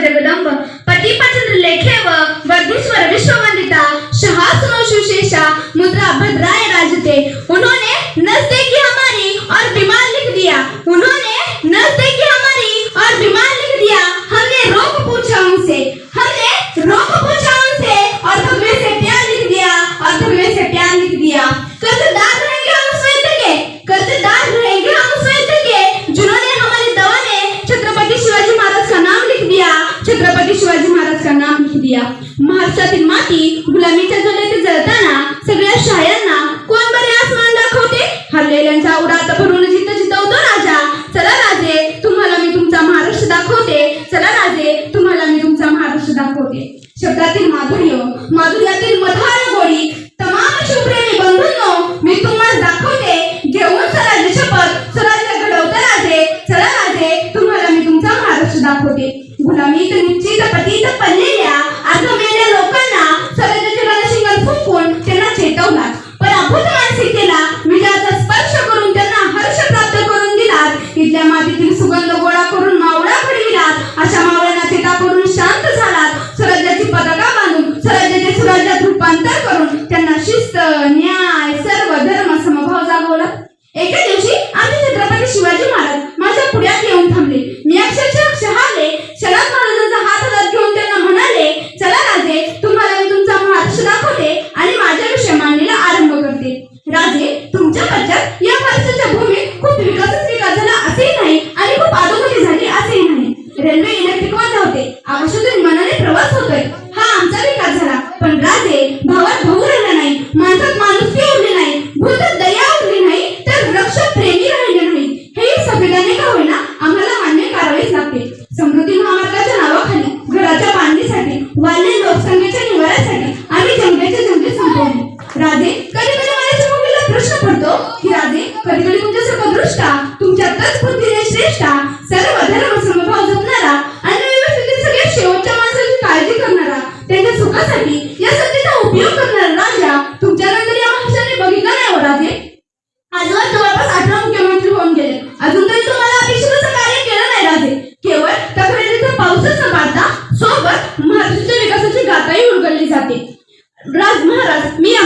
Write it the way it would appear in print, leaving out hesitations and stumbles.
जगदंब पतिपचंद्र लेखे व वर्धीश्वर विश्ववंदिता शहासनो सुशेषा मुद्रा भद्राय राजते। उन्होंने नजदीकी हमारी और बीमार लिख दिया, उन्होंने नजदीकी हमारी और बीमार लिख दिया। हमने रोक पूछा उनसे, हमने रोक पूछा उनसे और भगवे से प्यार लिख दिया, और भगवे से प्यार लिख दिया। कर्जदार रहेंगे हम उस व्यक्ति के, कर्जदार रहेंगे हम उस व्यक्ति के जिन्होंने हमारी दवा में छत्रपति शिवाजी महाराज का नाम लिख दिया, छत्रपति शिवाजी महाराज का नाम लिख दिया। महाराष्ट्रातील माती गुलामीच्या ज्वालेत जळताना सगळ्या शायांना कोण बरे आसमान दाखवते? हरलेल्यांचा उरात भरून जित जितवतो राजा। चला राजे तुम्हाला मी तुमचा महाराष्ट्र दाखवते, चला राजे तुम्हाला मी तुमचा महाराष्ट्र दाखवते। शब्दातील माधुर्य, माधुर्यातील मधार गोडी, तमाम शिवप्रेमी बंधूंनो मी तुम्हाला दाखवते। घेऊन स्वराज्य शपथ, स्वराज्य घडवते राजे, चला राजे तुम्हाला मी तुमचा महाराष्ट्र दाखवते। गुलामीत निश्चित पतीत पडलेल्या अर्धमेल्या लोकांना स्वराज्याचे रणशिंगण फुंकून त्यांना चेतवला, पण अभूत मानसिकतेला विजयाचा स्पर्श करून त्यांना हर्ष प्राप्त करून दिलात। इथल्या मातीतील सुगंध गोळा करून मावळा घडविलात, अशा मावळ्यांना चेता करून शांत झालात। स्वराज्याची पताका बांधून स्वराज्याचे सुराज्यात रूपांतर करून त्यांना शिस्त, न्याय, सर्व धर्म समभाव जागवला। एके दिवशी आमचे छत्रपती शिवाजी महाराज माझ्या पुढ्यात येऊन थांबले। मी अक्षरशः शहारले। शरद महाराजांचा हात हातात घेऊन त्यांना म्हणाले, चला राजे तुम्हाला मी तुमचा महाराष्ट्र दाखवते आणि माझ्याविषयी मांडणीला आरंभ करते। राजे तुमच्या पश्चात या महाराष्ट्राच्या भूमीत खूप विकास झाला असेही नाही आणि खूप अधोगती झाली असेही नाही। रेल्वे इलेक्ट्रिकवर धावते, आकाशातून विमानाने प्रवास होतोय, हा आमचा विकास झाला। पण राजे भावात भाऊ राहिला नाही, माणसात माणुसकी उरली नाही, भूतात दया उरली नाही, तर वृक्ष प्रेमी राहिले नाही। हे संविधाने का होईना आम्हाला मान्य करावेच लागते। समृद्धी महामार्गाच्या नावाखाली घराच्या बांधणीसाठी, वाढले लोकसंख्येच्या निवाऱ्यासाठी आम्ही जंगलाचे जंगले संपवले। राजे कधी कधी माझ्या मुलीला प्रश्न पडतो की राजे कधी कधी तुमच्यासारखा दृष्टा, तुमच्यातच बुद्धीने श्रेष्ठा, सर्व धर्म समभाव जपणारा आणि व्यवस्थित सगळ्या शेवटच्या माणसाची काळजी करणारा, त्यांच्या सुखासाठी या सत्तेचा उपयोग करणारा राजा तुमच्यानंतर या महाराष्ट्राने बघितला नाही हो राजे। आजवर जवळपास 18 मुख्यमंत्री होऊन गेले, अजून तरी तुम्हाला अपेक्षित कार्य केलं नाही राजे। केवळ तक्रारीचा पाऊसच न पाडता सोबत महाराष्ट्राच्या विकासाची गाथाही उलगडली जाते। महाराज मी या